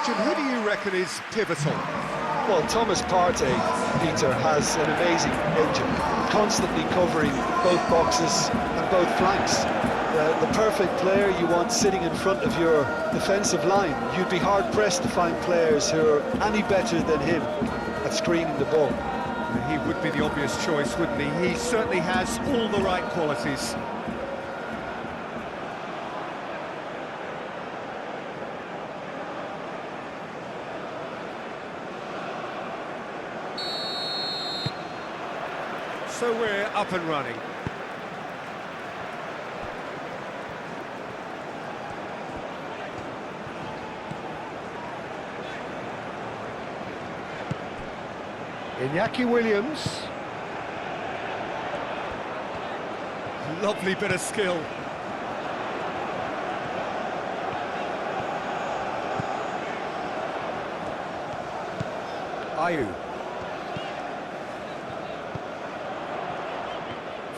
question, who do you reckon is pivotal? Well, Thomas Partey, Peter, has an amazing nature, constantly covering both boxes and both flanks. The perfect player you want sitting in front of your defensive line. You'd be hard-pressed to find players who are any better than him at screening the ball. He would be the obvious choice, wouldn't he? He certainly has all the right qualities. So we're up and running. Iñaki Williams. Lovely bit of skill. Ayew.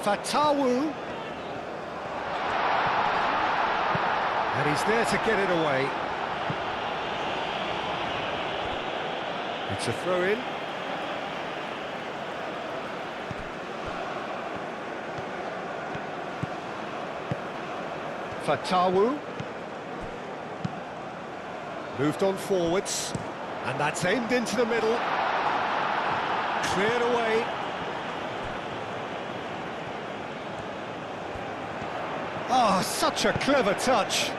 Fatawu. And he's there to get it away. It's a throw-in. Fatawu. Moved on forwards. And that's aimed into the middle. Cleared away. Oh, such a clever touch.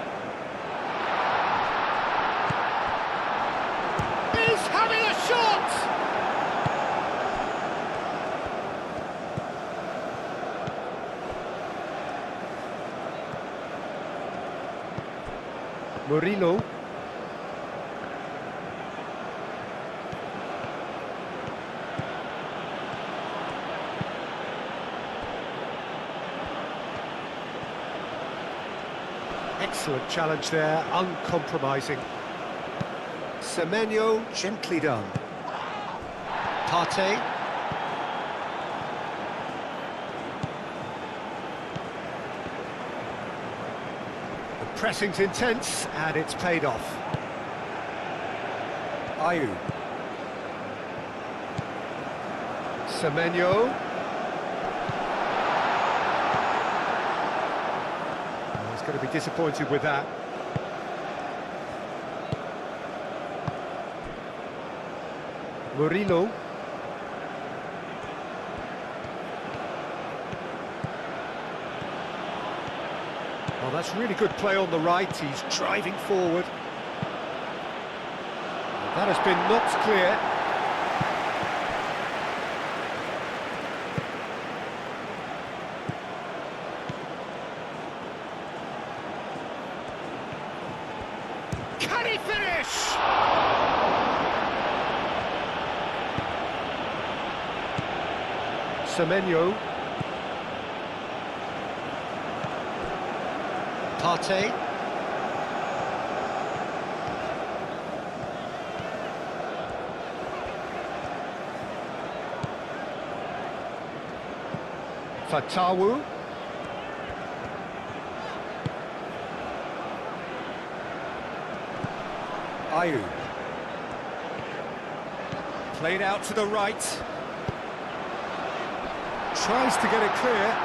He's having a shot! Murillo. Excellent challenge there, uncompromising. Semenyo, gently done. Partey. The pressing's intense, and it's paid off. Ayew. Semenyo. Going to be disappointed with that. Murillo. Well, that's really good play on the right. He's driving forward. That has been knocked clear. Can he finish? Semenyo. Partey. Fatawu. Ayew. Played out to the right. Tries to get it clear.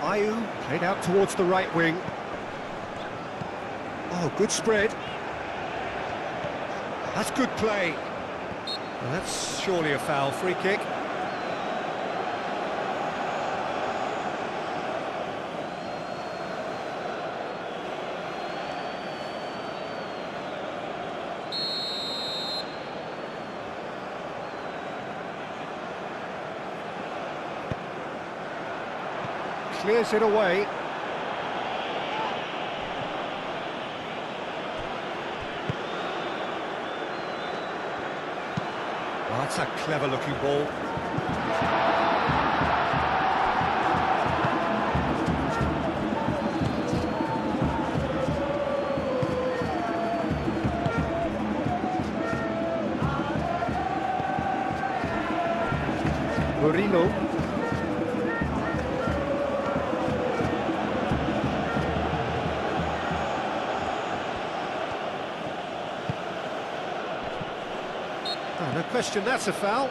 Ayew played out towards the right wing. Oh, good spread. That's good play. Well, that's surely a foul. Free kick. Clears it away. Oh, that's a clever-looking ball. Murillo. Oh, no question, that's a foul.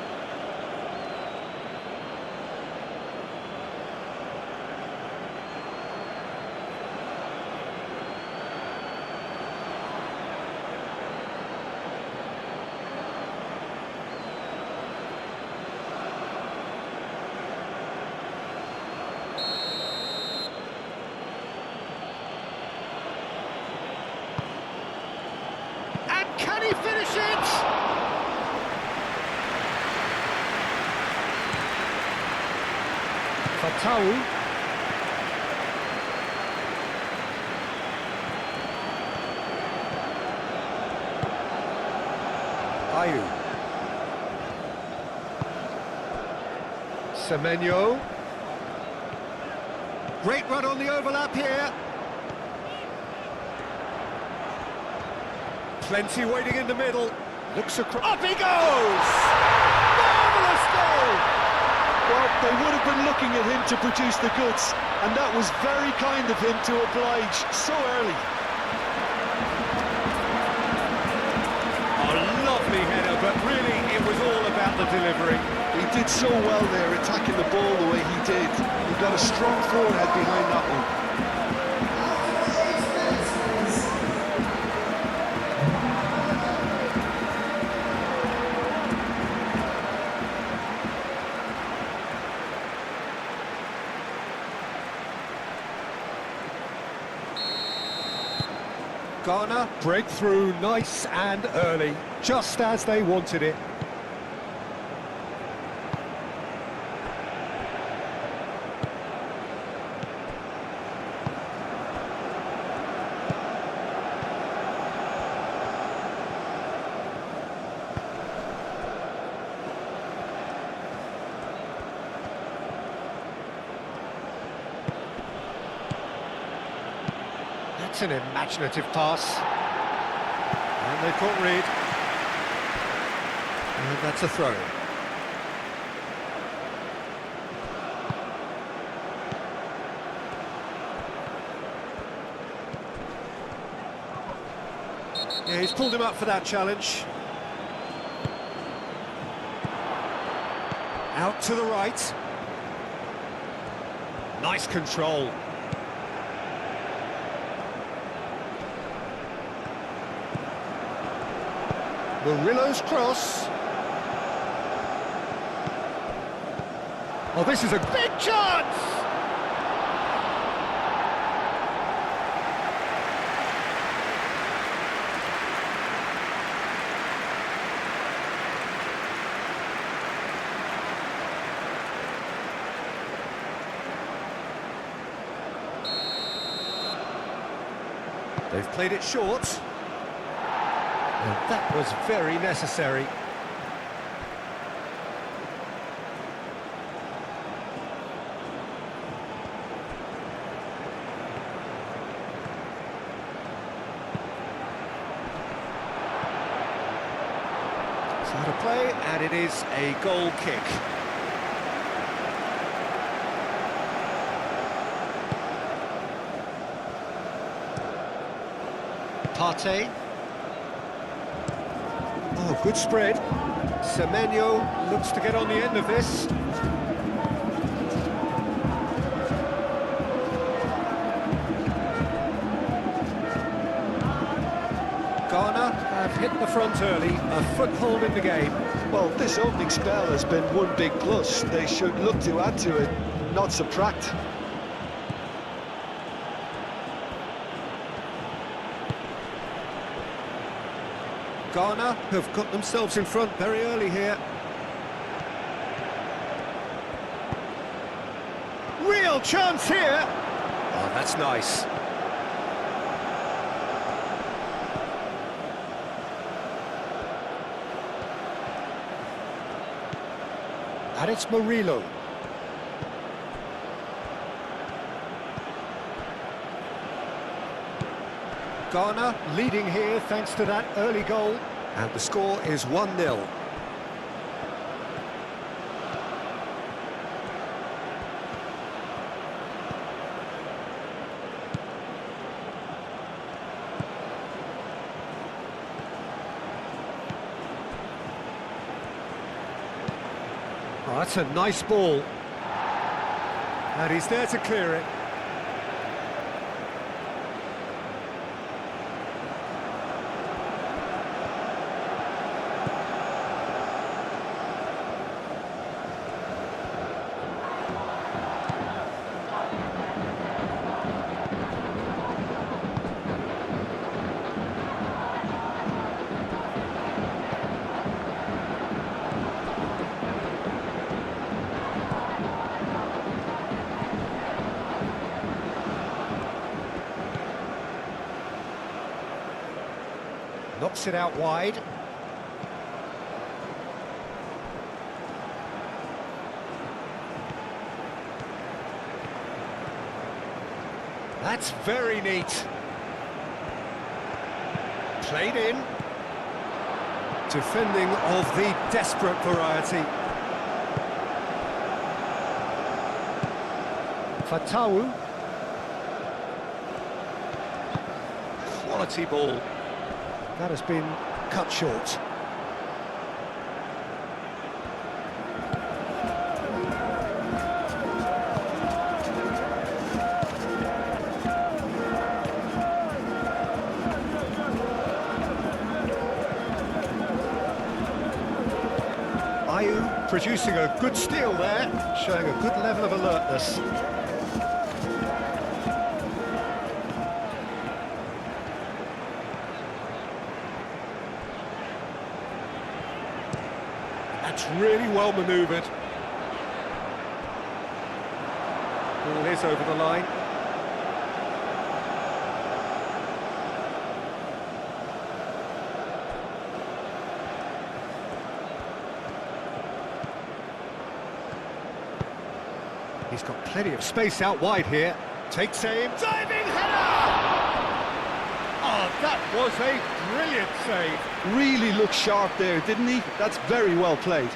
Can he finish it? Fatau. Ayu. Semenyo. Great run on the overlap here. Plenty waiting in the middle. Looks across. Up he goes! Marvellous goal! Well, they would have been looking at him to produce the goods, and that was very kind of him to oblige so early. A lovely header, but really it was all about the delivery. He did so well there, attacking the ball the way he did. He got a strong forehead behind that one. Ghana break through nice and early, just as they wanted it. That's an imaginative pass. And they've caught Reed. And that's a throw. Yeah, he's pulled him up for that challenge. Out to the right. Nice control. Murillo's cross. Oh, this is a big chance! They've played it short. And that was very necessary. So to play, and it is a goal kick. Partey. Oh, good spread. Semenyo looks to get on the end of this. Ghana have hit the front early, a foothold in the game. Well, this opening spell has been one big plus. They should look to add to it, not subtract. Ghana have got themselves in front very early here. Real chance here! Oh, that's nice. And it's Murillo. Ghana leading here thanks to that early goal, and the score is 1-0. Oh, that's a nice ball. And he's there to clear it. Knocks it out wide. That's very neat. Played in. Defending of the desperate variety. Fatawu. Quality ball. That has been cut short. Ayu producing a good steal there, showing a good level of alertness. That's really well manoeuvred. Ball is over the line. He's got plenty of space out wide here. Takes aim. Diving header! Oh, that was a brilliant save. Really looked sharp there, didn't he? That's very well played.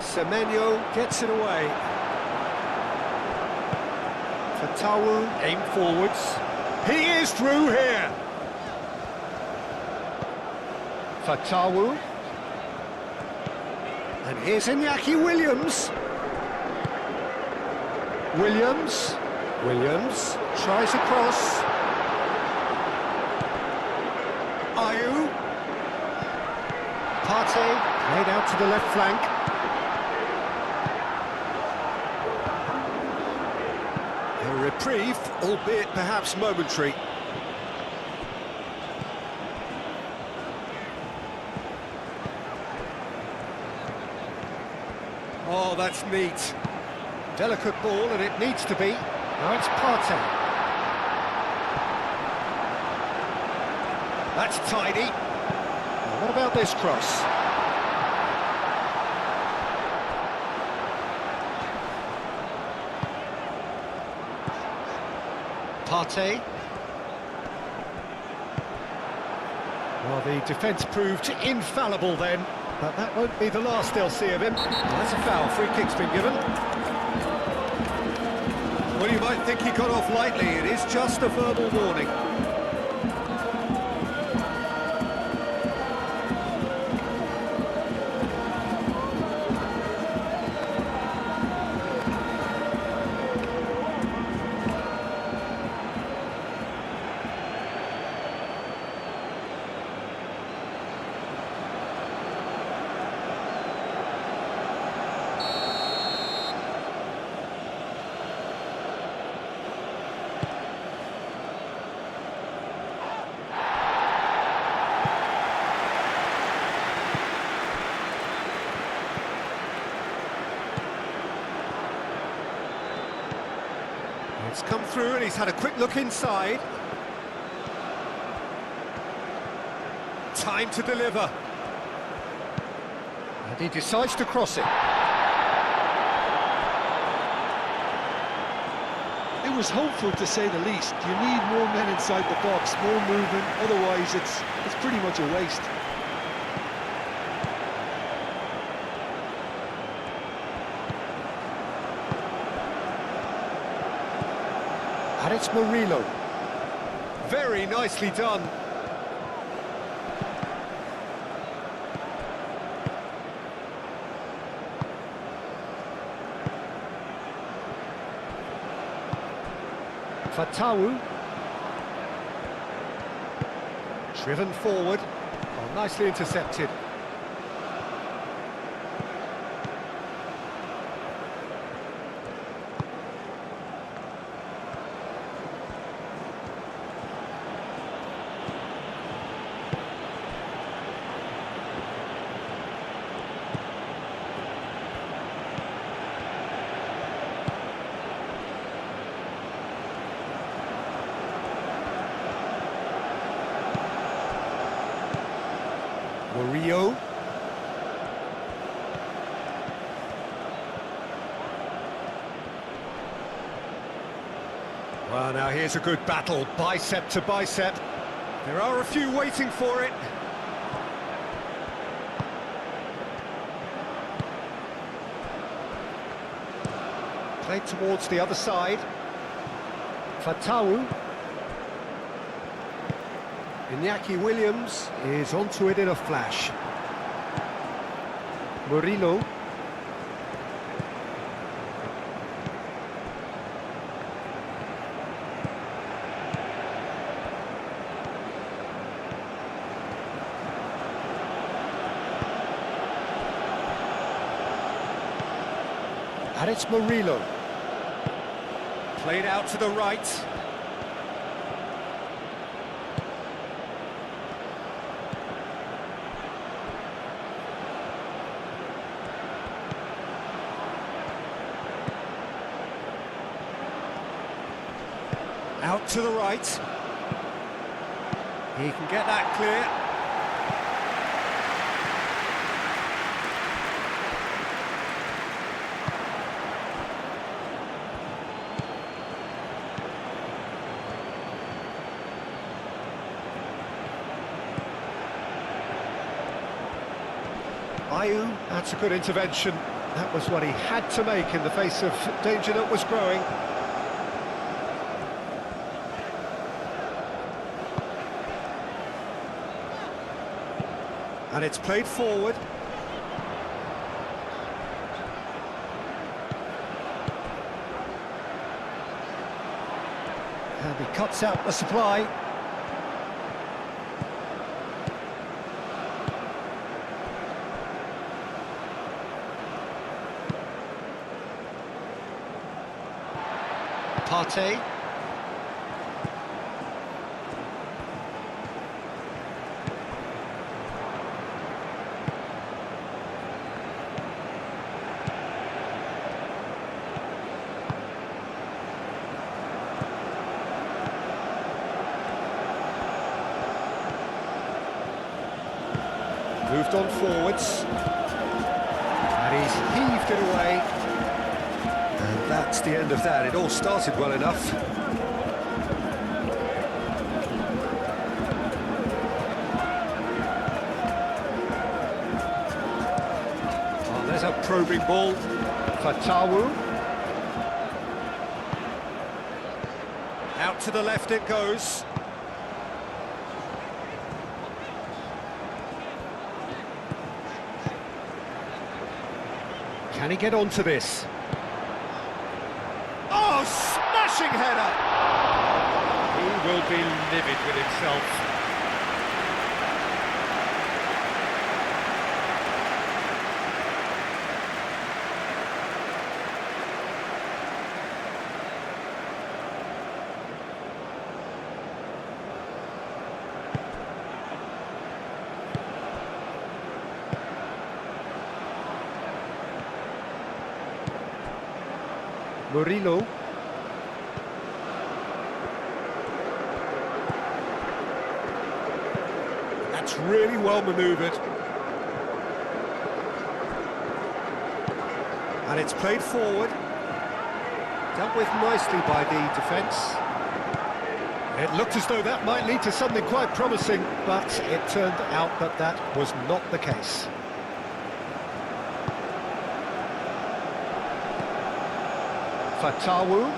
Semenyo gets it away. Fatawu aim forwards. He is through here. Fatawu. And here's Iñaki Williams. Williams tries a cross. Ayu. Partey played out to the left flank. A reprieve, albeit perhaps momentary. Oh, that's neat. Delicate ball, and it needs to be. Now it's Partey. That's tidy. Now what about this cross? Partey. Well, the defence proved infallible then, but that won't be the last they'll see of him. Well, that's a foul. Free kick's been given. Well, you might think he got off lightly. It is just a verbal warning. It's come through and he's had a quick look inside. Time to deliver. And he decides to cross it. It was hopeful to say the least. You need more men inside the box, more movement, otherwise it's pretty much a waste. And it's Murillo. Very nicely done. Fatawu. Driven forward. Oh, nicely intercepted. Murillo. Well, now here's a good battle, bicep to bicep. There are a few waiting for it. Played towards the other side. Fatawu. Iñaki Williams is onto it in a flash. Murillo. And it's Murillo. Played out to the right. Out to the right. He can get that clear. Ayew, that's a good intervention. That was what he had to make in the face of danger that was growing. And it's played forward. And he cuts out the supply. Partey. Moved on forwards, and he's heaved it away, and that's the end of that. It all started well enough. Oh, there's a probing ball. Fatawu. Out to the left it goes. Can he get onto this? Oh, smashing header! He will be livid with himself. Murillo. That's really well manoeuvred. And it's played forward. Dealt with nicely by the defence. It looked as though that might lead to something quite promising, but it turned out that that was not the case. Fatawu.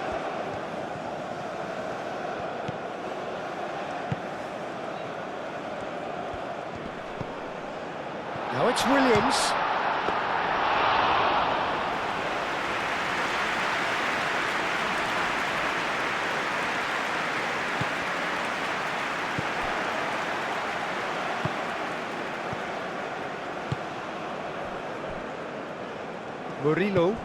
Now it's Williams. Murillo.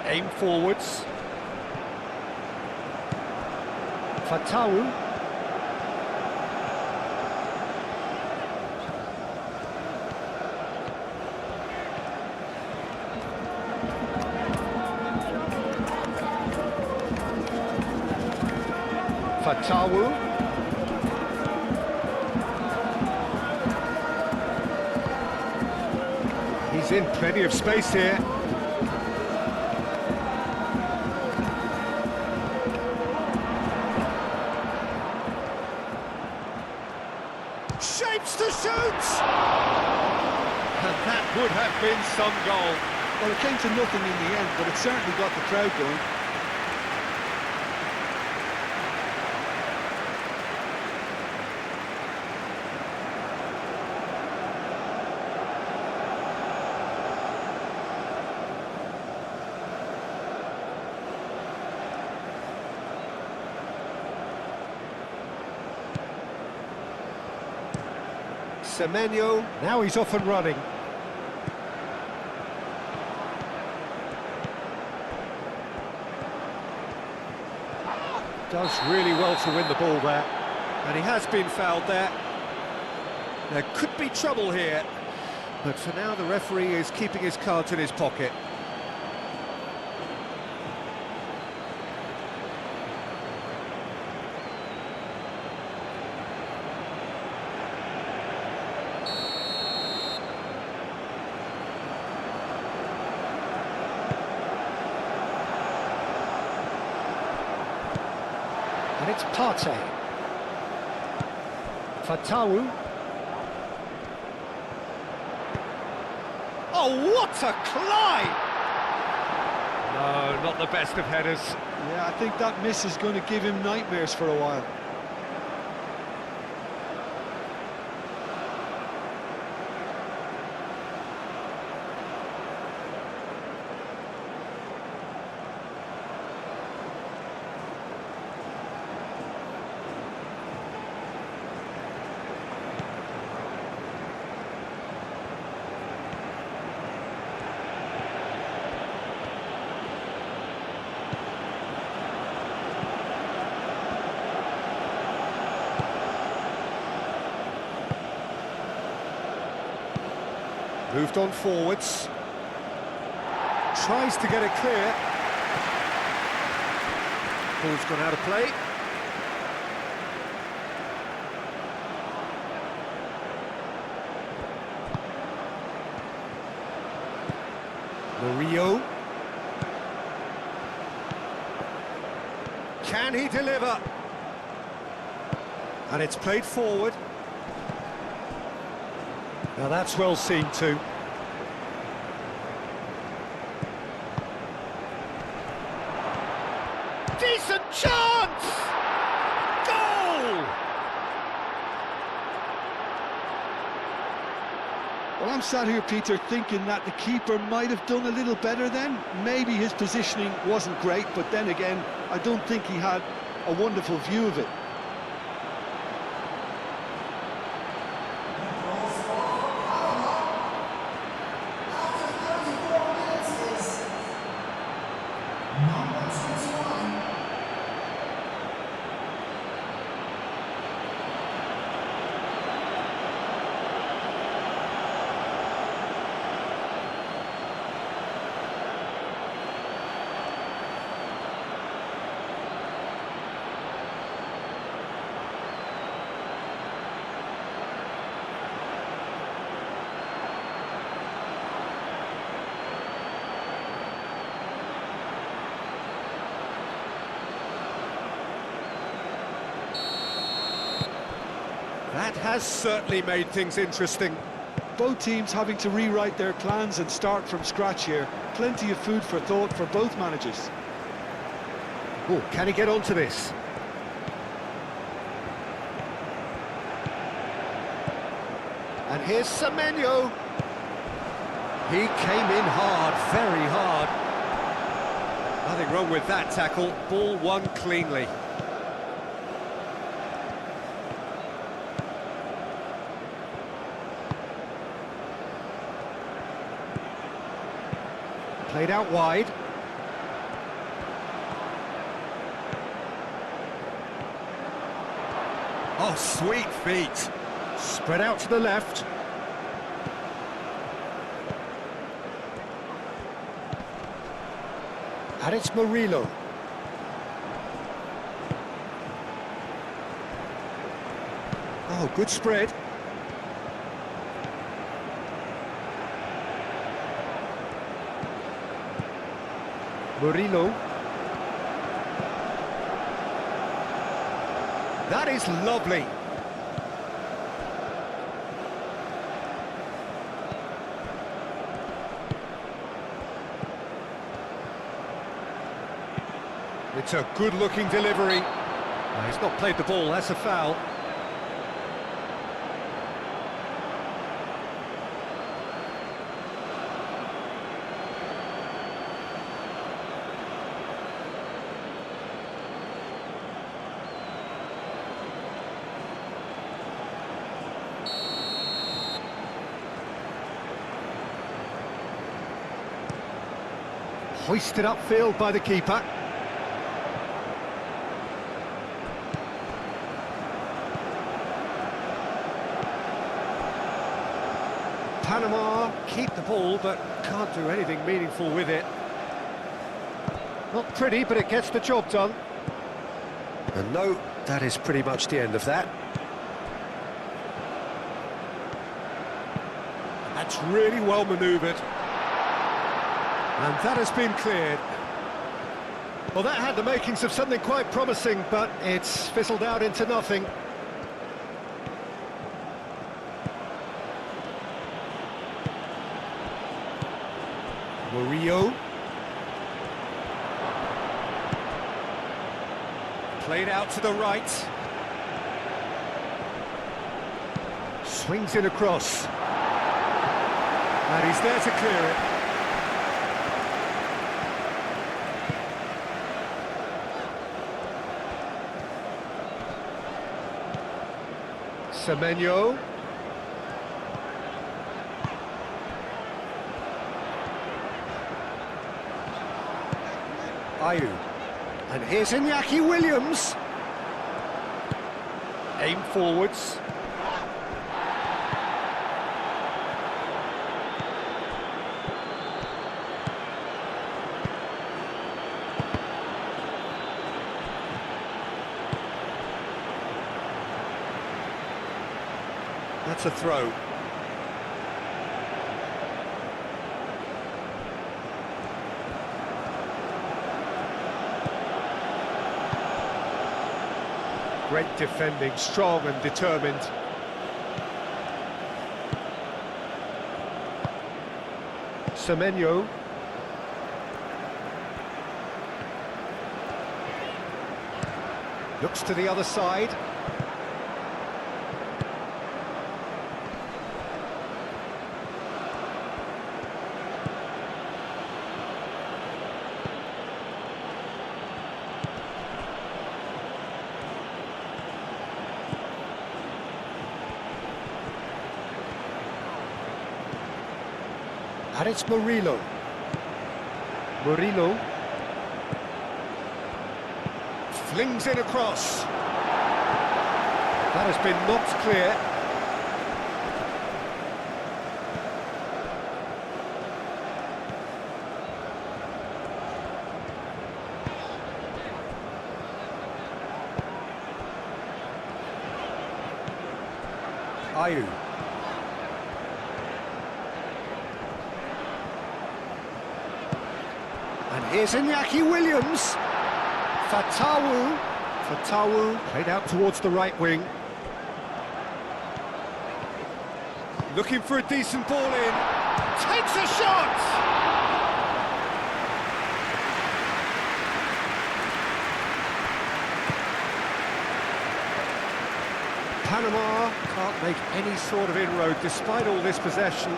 Aim forwards. Fatawu. Fatawu. He's in plenty of space here. Shapes to shoot! And that would have been some goal. Well, it came to nothing in the end, but it certainly got the crowd going. Semenyo, now he's off and running. Does really well to win the ball there. And he has been fouled there. There could be trouble here. But for now, the referee is keeping his cards in his pocket. And it's Partey. Fatawu. Oh, what a climb! No, not the best of headers. Yeah, I think that miss is going to give him nightmares for a while. Moved on forwards. Tries to get it clear. Ball's gone out of play. Murillo. Can he deliver? And it's played forward. Now that's well seen too. Decent chance! Goal! Well, I'm sat here, Peter, thinking that the keeper might have done a little better then. Maybe his positioning wasn't great, but then again, I don't think he had a wonderful view of it. That has certainly made things interesting. Both teams having to rewrite their plans and start from scratch here. Plenty of food for thought for both managers. Oh, can he get onto this? And here's Semenyo. He came in hard, very hard. Nothing wrong with that tackle. Ball won cleanly. Played out wide. Oh, sweet feet. Spread out to the left. And it's Murillo. Oh, good spread. Murillo. That is lovely. It's a good-looking delivery. He's not played the ball, that's a foul. Hoisted upfield by the keeper. Panama keep the ball, but can't do anything meaningful with it. Not pretty, but it gets the job done. And no, that is pretty much the end of that. That's really well manoeuvred. And that has been cleared. Well, that had the makings of something quite promising, but it's fizzled out into nothing. Murillo. Played out to the right. Swings in across. And he's there to clear it. Semenyo. Ayu. And here's Iñaki Williams. Aim forwards. That's a throw. Great defending, strong and determined. Semenyo. Looks to the other side. And it's Murillo. Murillo. Flings in across. That has been knocked clear. Ayu. And here's Iñaki Williams. Fatawu played out towards the right wing. Looking for a decent ball in. Takes a shot! Panama can't make any sort of inroad despite all this possession.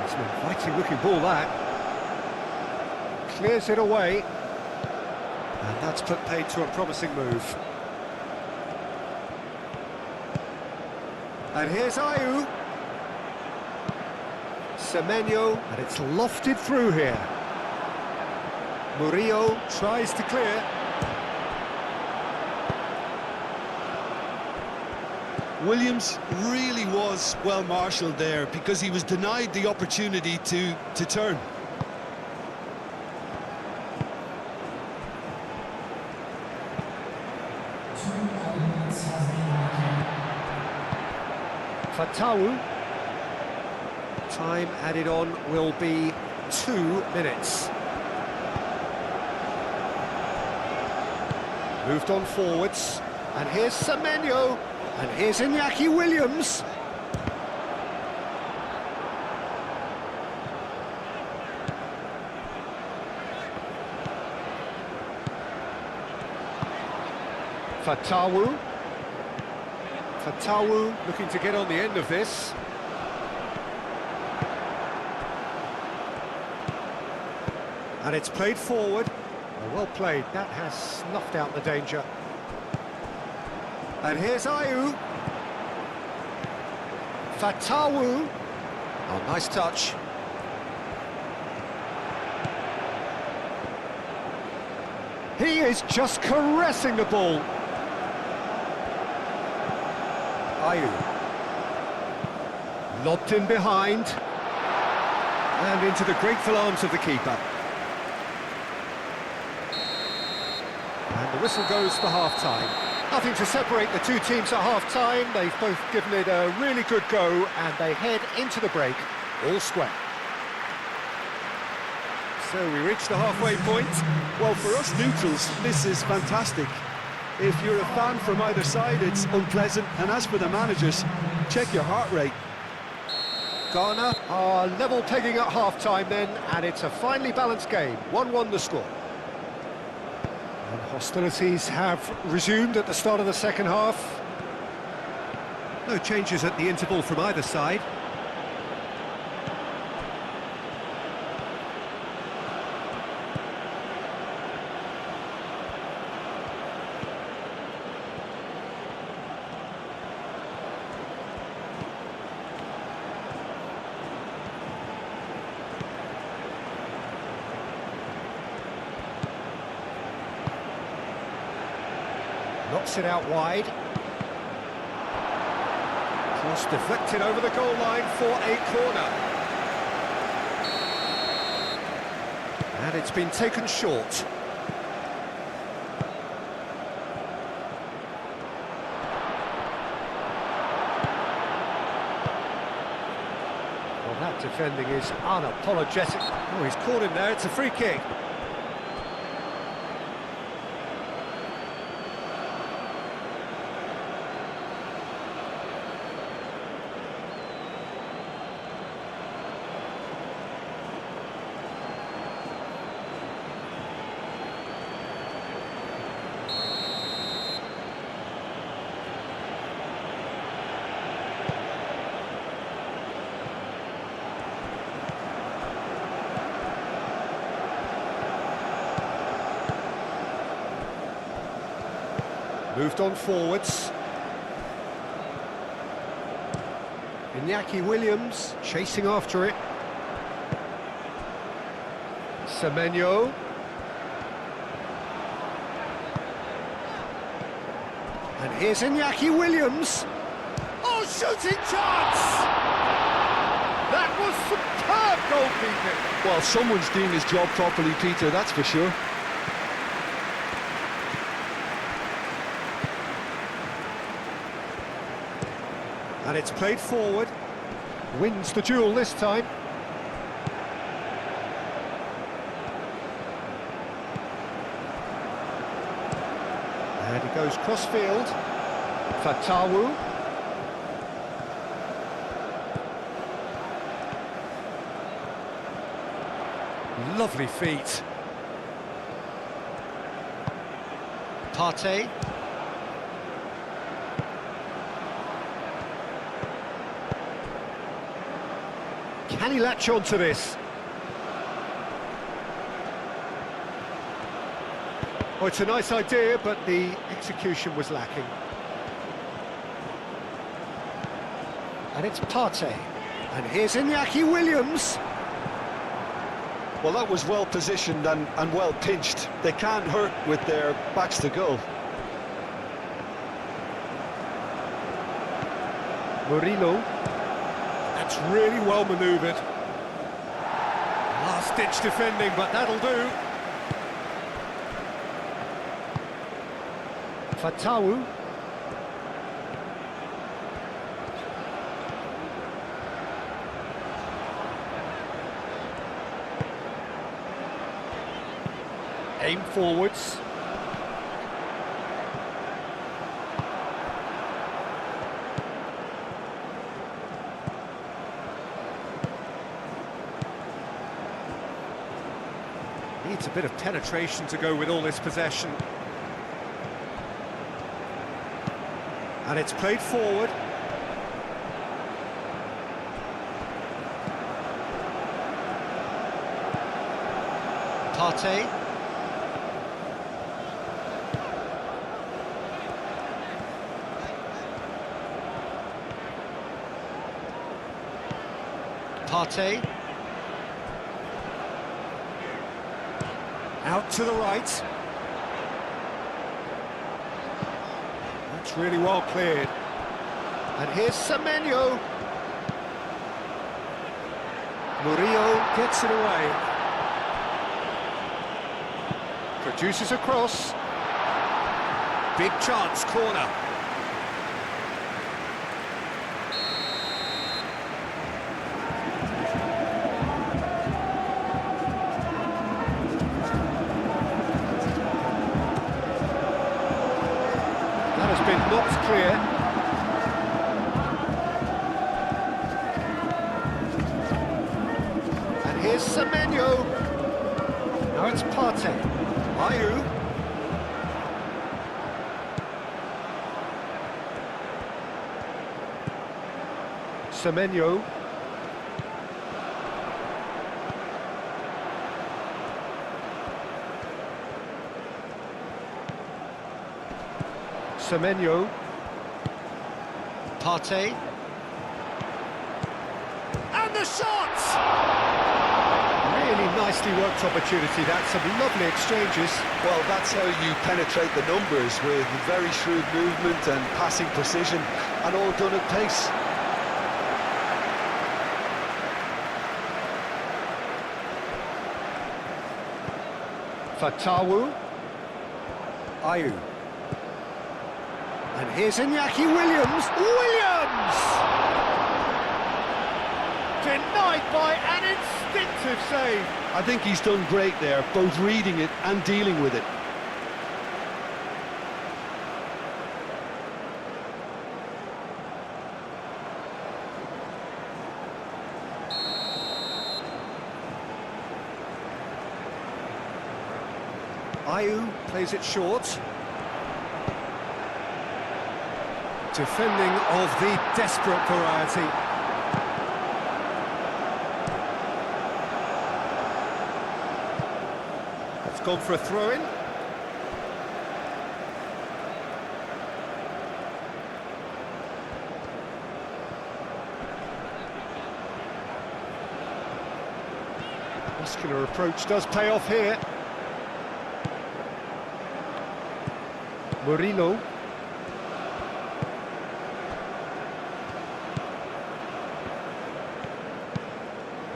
It's an inviting looking ball, that. Clears it away. And that's put paid to a promising move. And here's Ayew. Semenyo, and it's lofted through here. Murillo tries to clear. Williams really was well marshalled there because he was denied the opportunity to turn. Fatawu. Time added on will be 2 minutes. Moved on forwards, and here's Semenyo, and here's Iñaki Williams. Fatawu. Fatawu looking to get on the end of this. And it's played forward. Well played, that has snuffed out the danger. And here's Ayew. Fatawu. Oh, nice touch. He is just caressing the ball. Ayew. Lobbed in behind. And into the grateful arms of the keeper. And the whistle goes for half-time. Nothing to separate the two teams at half-time. They've both given it a really good go, and they head into the break all square. So we reach the halfway point. Well, for us neutrals, this is fantastic. If you're a fan from either side, it's unpleasant. And as for the managers, check your heart rate. Ghana are level pegging at half-time then, and it's a finely balanced game. 1-1 the score. And hostilities have resumed at the start of the second half. No changes at the interval from either side. Knocks it out wide. Cross deflected over the goal line for a corner. And it's been taken short. Well, that defending is unapologetic. Oh, he's caught him there, it's a free kick. Moved on forwards. Iñaki Williams chasing after it. Semenyo. And here's Iñaki Williams. Oh, shooting chance! That was superb goalkeeping. Well, someone's doing his job properly, Peter, that's for sure. And it's played forward. Wins the duel this time. And he goes cross-field. Fatawu. Lovely feet. Partey. Can he latch on to this? Oh, it's a nice idea, but the execution was lacking. And it's Partey. And here's Iñaki Williams. Well, that was well positioned and well pinched. They can't hurt with their backs to goal. Murillo. That's really well manoeuvred. Last-ditch defending, but that'll do. Fatawu. Aim forwards. Needs a bit of penetration to go with all this possession. And it's played forward. Partey. Partey. Out to the right. That's really well cleared. And here's Semenyo. Murillo gets it away. Produces a cross. Big chance, corner. That has been knocked clear. And here's Semenyo. Now it's Partey. Ayew. Semenyo. Semenyo. Partey. And the shot! Really nicely worked opportunity. That's some lovely exchanges. Well, that's how you penetrate the numbers, with very shrewd movement and passing precision, and all done at pace. Fatawu. Ayew. And here's Iñaki Williams. Williams! Denied by an instinctive save. I think he's done great there, both reading it and dealing with it. Ayew plays it short. Defending of the desperate variety. It's gone for a throw-in. Muscular approach does pay off here. Murillo.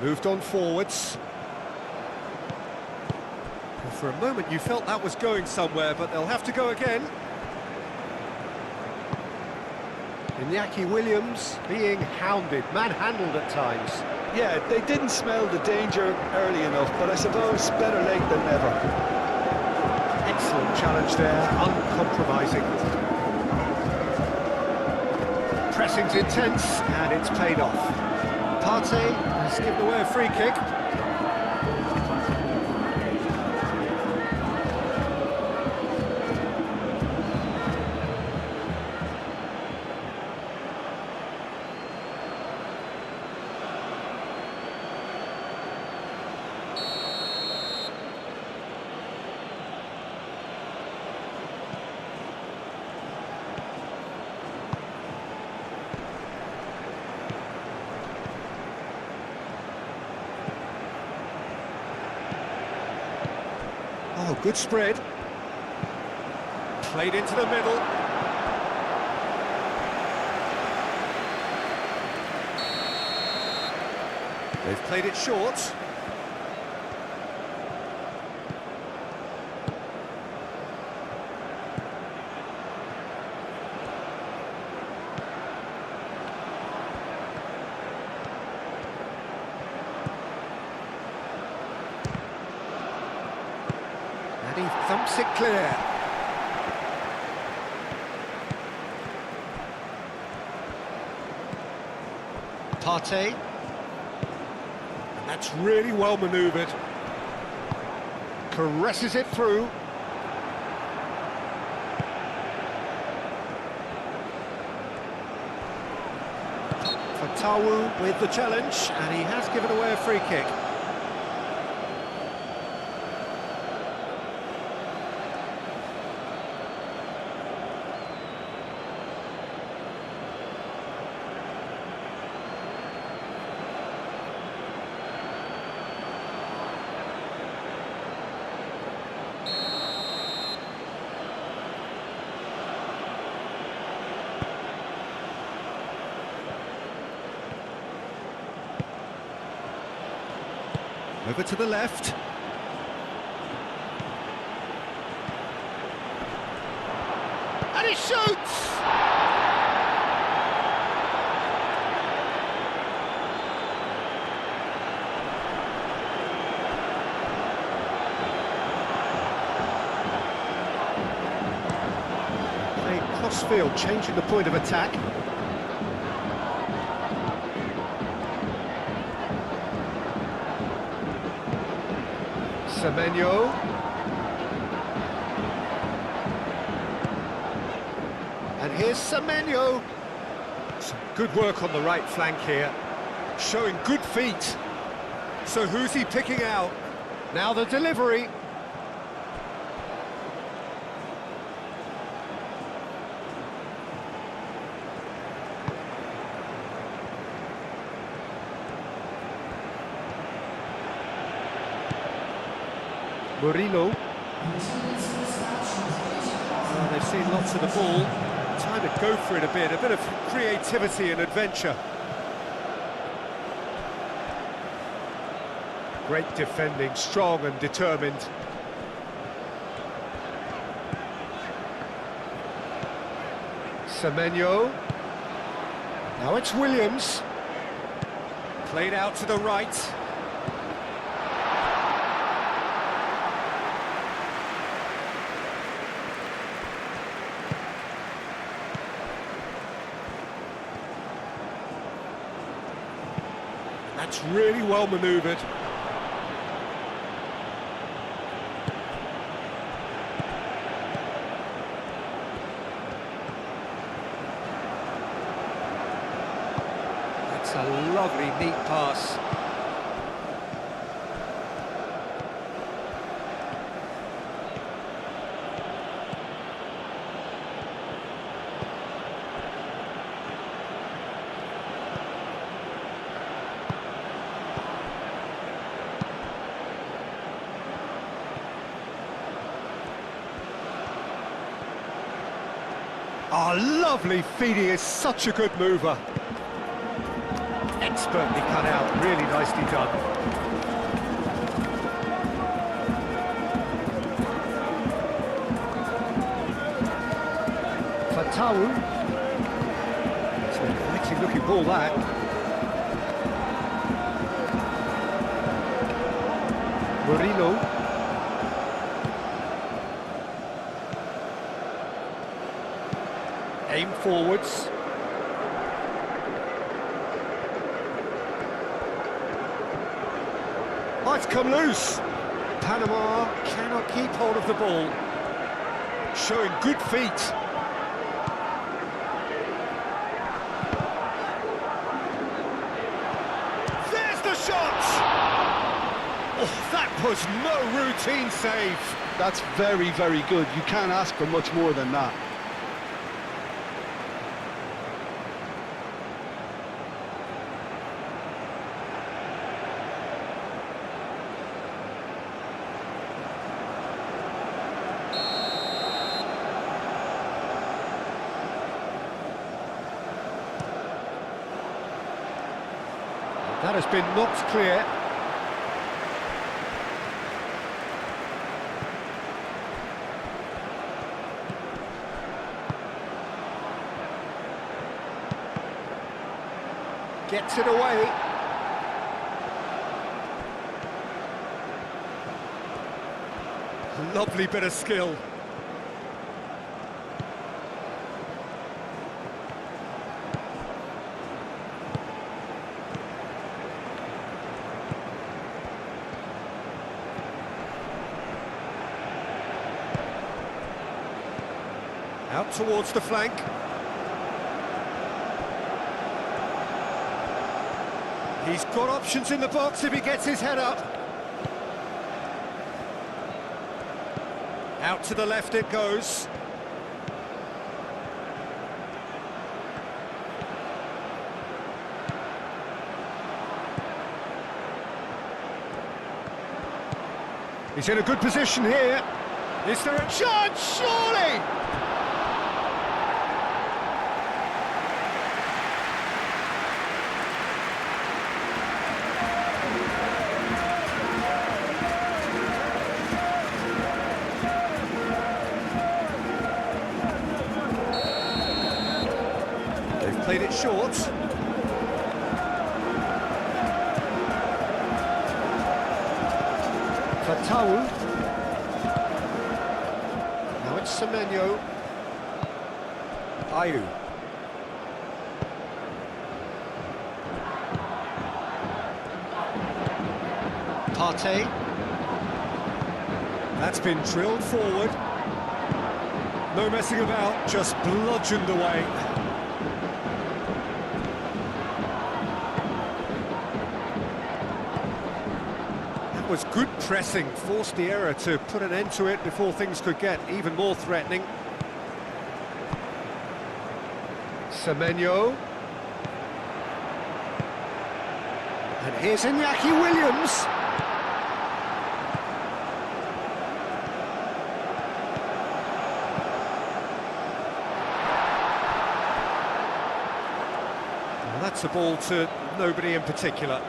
Moved on forwards. Well, for a moment you felt that was going somewhere, but they'll have to go again. Iñaki Williams being hounded, manhandled at times. Yeah, they didn't smell the danger early enough, but I suppose better late than never. Excellent challenge there, uncompromising. Pressing's intense, and it's paid off. Partey has given away a free kick. Oh, good spread. Played into the middle. They've played it short. And he thumps it clear. Partey. And that's really well manoeuvred. Caresses it through. Fatawu with the challenge, and he has given away a free kick. Over to the left. And he shoots! Playing cross-field, changing the point of attack. Semenyo. And here's Semenyo. Some good work on the right flank here. Showing good feet. So who's he picking out? Now the delivery. Murillo. They've seen lots of the ball. Time to go for it a bit of creativity and adventure. Great defending, strong and determined. Semenyo. Now it's Williams. Played out to the right. That's really well manoeuvred. That's a lovely, neat pass. Oh, lovely feed, he is such a good mover. Expertly cut out, really nicely done. Fatawu. It's a exciting looking ball, that. Murillo. Aim forwards. Oh, it's come loose. Panama cannot keep hold of the ball. Showing good feet. There's the shot! Oh, that was no routine save. That's very, very good. You can't ask for much more than that. That has been knocked clear. Gets it away. Lovely bit of skill. Out towards the flank. He's got options in the box if he gets his head up. Out to the left it goes. He's in a good position here. Is there a chance? Surely! Played it short. Fatawu. Now it's Semenyo. Ayew. Partey. That's been drilled forward. No messing about, just bludgeoned away. Was good pressing, forced the error to put an end to it before things could get even more threatening. Semenyo. And here's Iñaki Williams. Well, that's a ball to nobody in particular.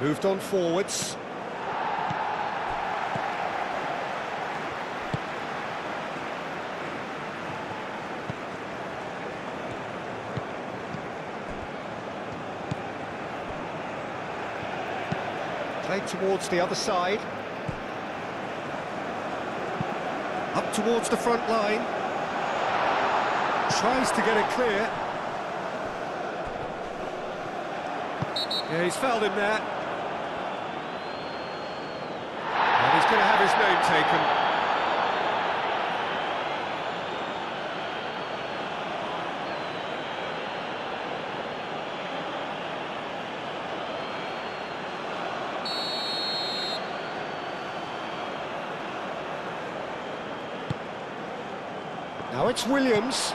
Moved on forwards. Played towards the other side. Up towards the front line. Tries to get it clear. Yeah, he's fouled him there. And he's going to have his name taken. Now it's Williams.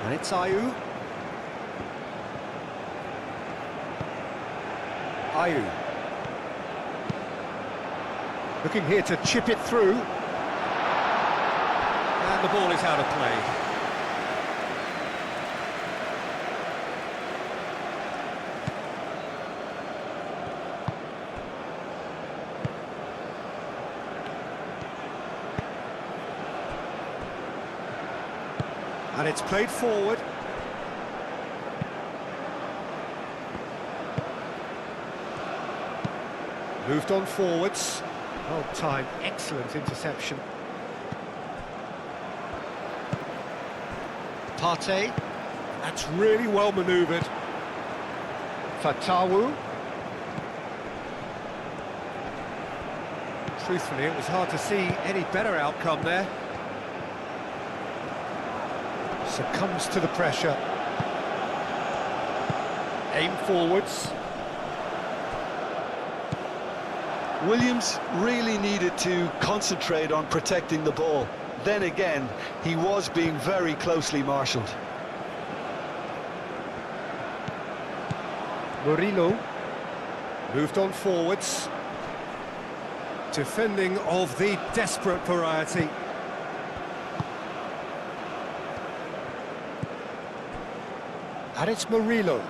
And it's Ayew. Ayew. Looking here to chip it through. And the ball is out of play. And it's played forward. Moved on forwards. Well timed, excellent interception. Partey. That's really well manoeuvred. Fatawu. Truthfully, it was hard to see any better outcome there. Succumbs to the pressure. Aim forwards. Williams really needed to concentrate on protecting the ball. then again, he was being very closely marshalled. Murillo moved on forwards. Defending of the desperate variety. And it's Murillo.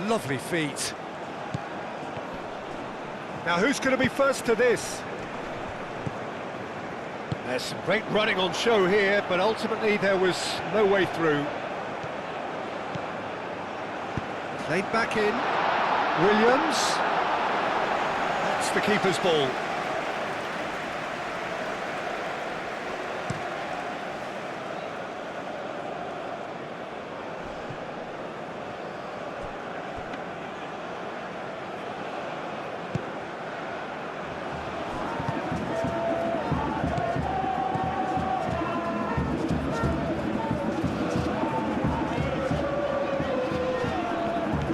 Lovely feet. Now who's going to be first to this? There's some great running on show here, but ultimately there was no way through. Played back in. Williams. That's the keeper's ball.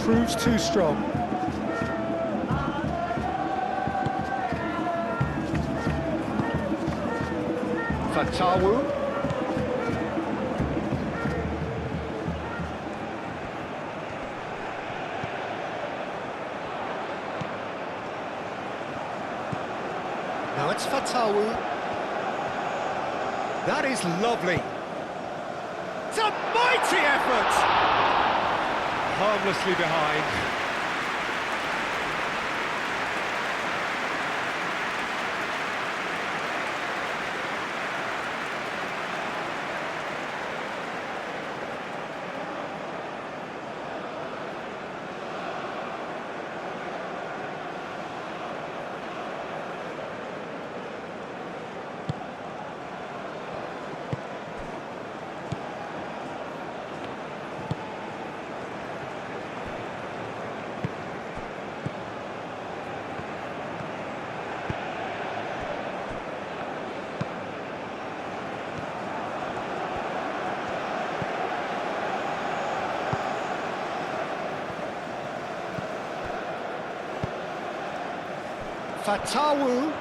Proves too strong. Fatawu. Now it's Fatawu. That is lovely. It's a mighty effort! Harmlessly behind. Fatawu.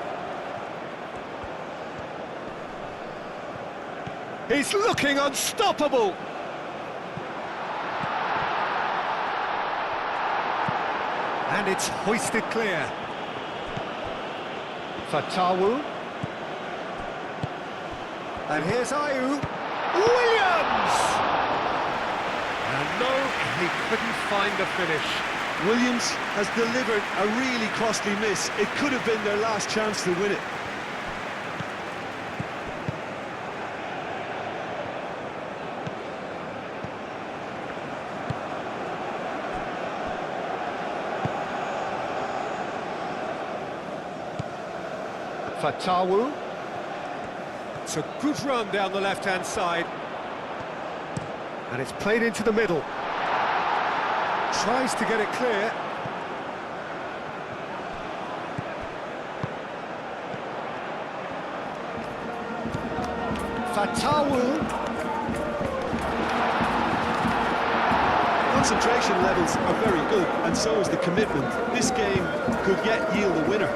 He's looking unstoppable. And it's hoisted clear. Fatawu. And here's Ayew. Williams! And no, he couldn't find the finish. Williams has delivered a really costly miss. It could have been their last chance to win it. Fatawu. It's a good run down the left-hand side. And it's played into the middle. Tries to get it clear. Fatawu. Concentration levels are very good, and so is the commitment. This game could yet yield a winner.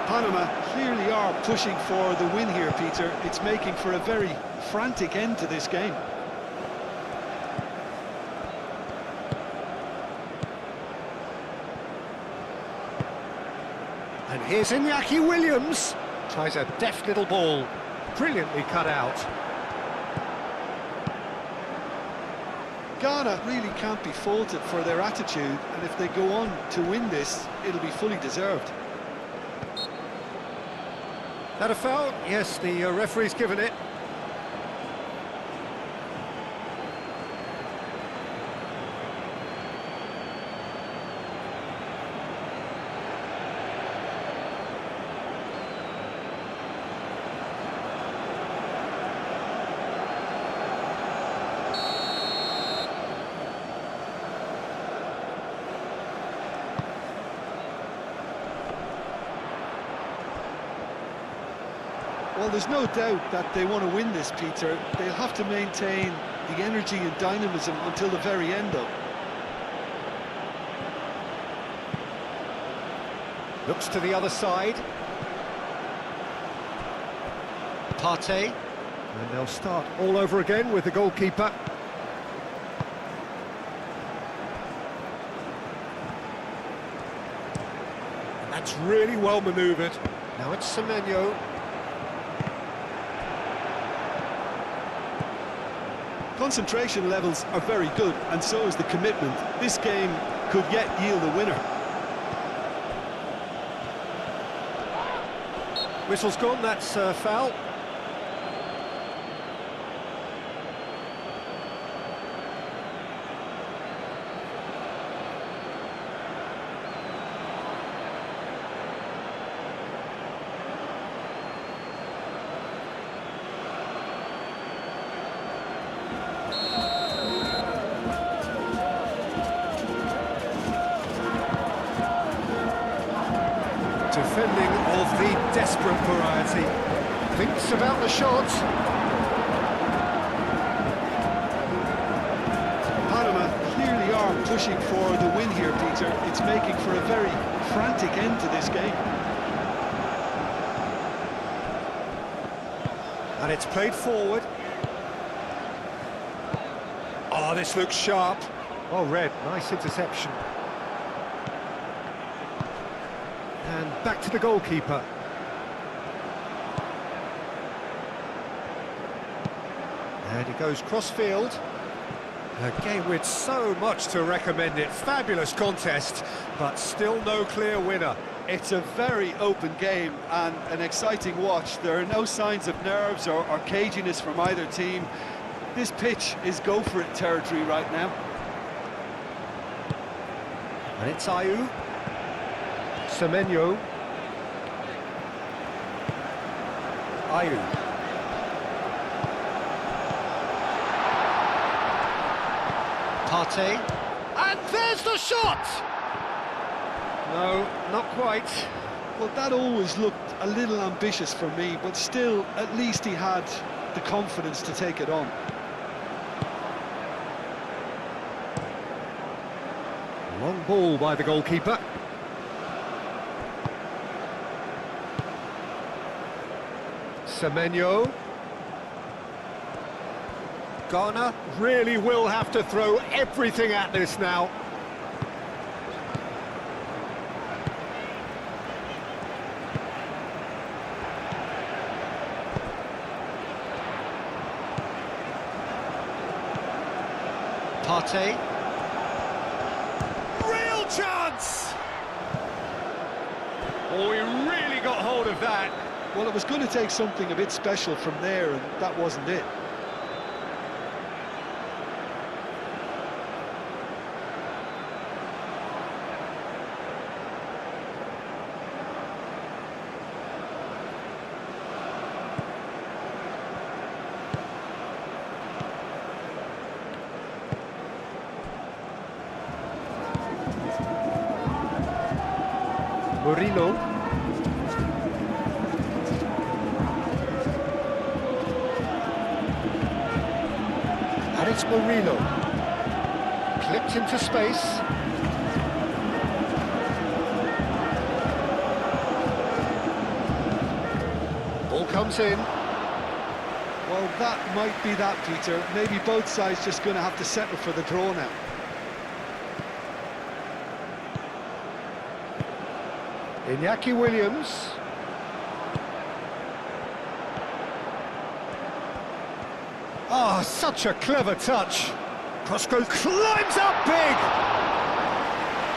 Panama clearly are pushing for the win here, Peter. It's making for a very frantic end to this game. And here's Iñaki Williams. Tries a deft little ball. Brilliantly cut out. Ghana really can't be faulted for their attitude, and if they go on to win this, it'll be fully deserved. That a foul? Yes, the referee's given it. Well, there's no doubt that they want to win this, Peter. They'll have to maintain the energy and dynamism until the very end, though. Looks to the other side. Partey. And they'll start all over again with the goalkeeper. And that's really well manoeuvred. Now it's Semenyo. Concentration levels are very good, and so is the commitment. This game could yet yield a winner. Whistle's gone, that's foul. Defending of the desperate variety. Thinks about the shot. Panama clearly are pushing for the win here, Peter. It's making for a very frantic end to this game. And it's played forward. Oh, this looks sharp. Oh, red, nice interception. And back to the goalkeeper. And he goes cross-field. A game with so much to recommend it. Fabulous contest, but still no clear winner. It's a very open game and an exciting watch. There are no signs of nerves or caginess from either team. This pitch is go-for-it territory right now. And it's Ayew. Semenyo. Ayew. Partey. And there's the shot! No, not quite. Well, that always looked a little ambitious for me, but still, at least he had the confidence to take it on. Long ball by the goalkeeper. Semenyo. Ghana really will have to throw everything at this now. Partey. Real chance! Oh, he really got hold of that. Well, it was going to take something a bit special from there, and that wasn't it. Murillo. And it's Murillo. Clipped into space. Ball comes in. Well, that might be that, Peter. Maybe both sides just going to have to settle for the draw now. Iñaki Williams. Oh, such a clever touch. Prosco climbs up big.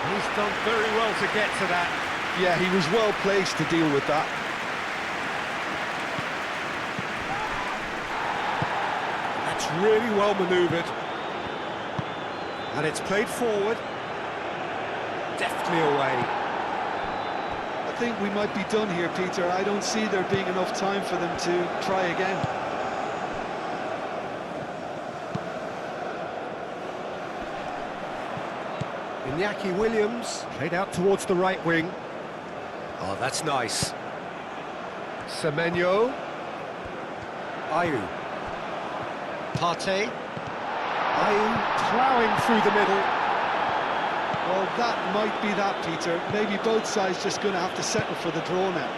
He's done very well to get to that. Yeah, he was well placed to deal with that. That's really well manoeuvred. And it's played forward. Deftly away. I think we might be done here, Peter. I don't see there being enough time for them to try again. Iñaki Williams played out towards the right wing. Oh, that's nice. Semenyo. Ayew. Partey. Ayew ploughing through the middle. Well, that might be that, Peter. Maybe both sides just going to have to settle for the draw now.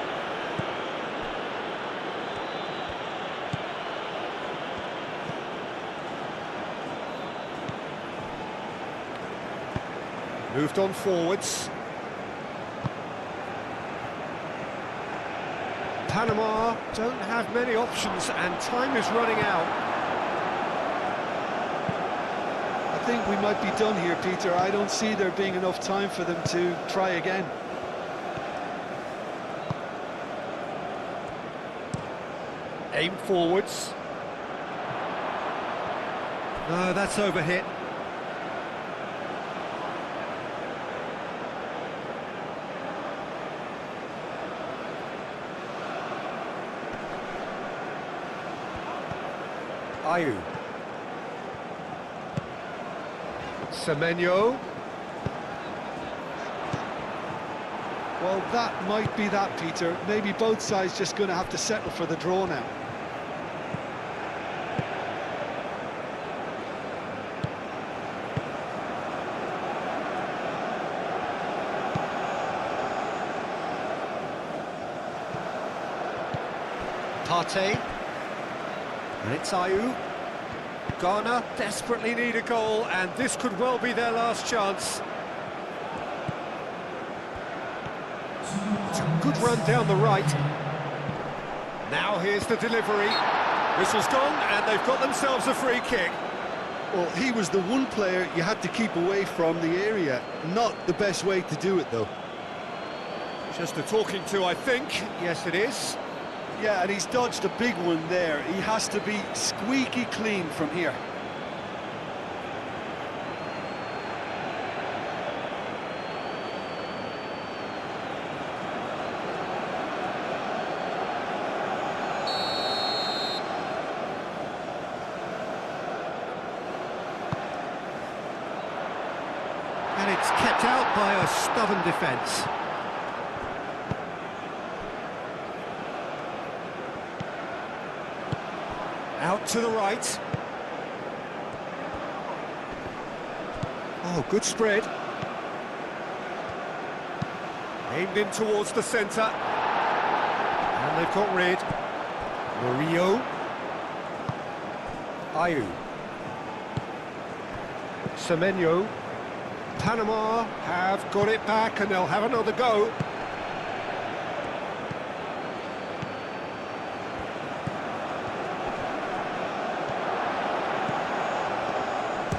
Moved on forwards. Panama don't have many options and time is running out. I think we might be done here, Peter. I don't see there being enough time for them to try again. Aim forwards. No, that's overhit. Ayew. Semenyo. Well, that might be that, Peter. Maybe both sides just going to have to settle for the draw now. Partey. And it's Ayew. Ghana desperately need a goal, and this could well be their last chance. It's a good run down the right. Now here's the delivery. Whistle's gone, and they've got themselves a free kick. Well, he was the one player you had to keep away from the area. Not the best way to do it, though. Just a talking to, I think. Yes, it is. Yeah, and he's dodged a big one there. He has to be squeaky clean from here. And it's kept out by a stubborn defence. Out to the right. Oh, good spread. Aimed in towards the centre. And they've got rid. Murillo. Ayew. Semenyo. Panama have got it back and they'll have another go.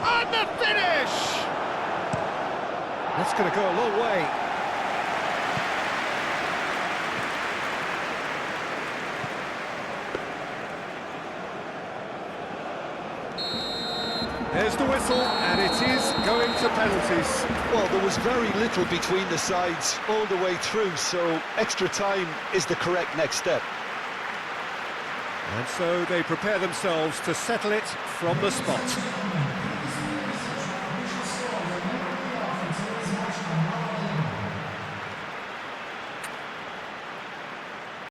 And the finish! That's going to go a long way. There's the whistle, and it is going to penalties. Well, there was very little between the sides all the way through, so extra time is the correct next step. And so they prepare themselves to settle it from the spot.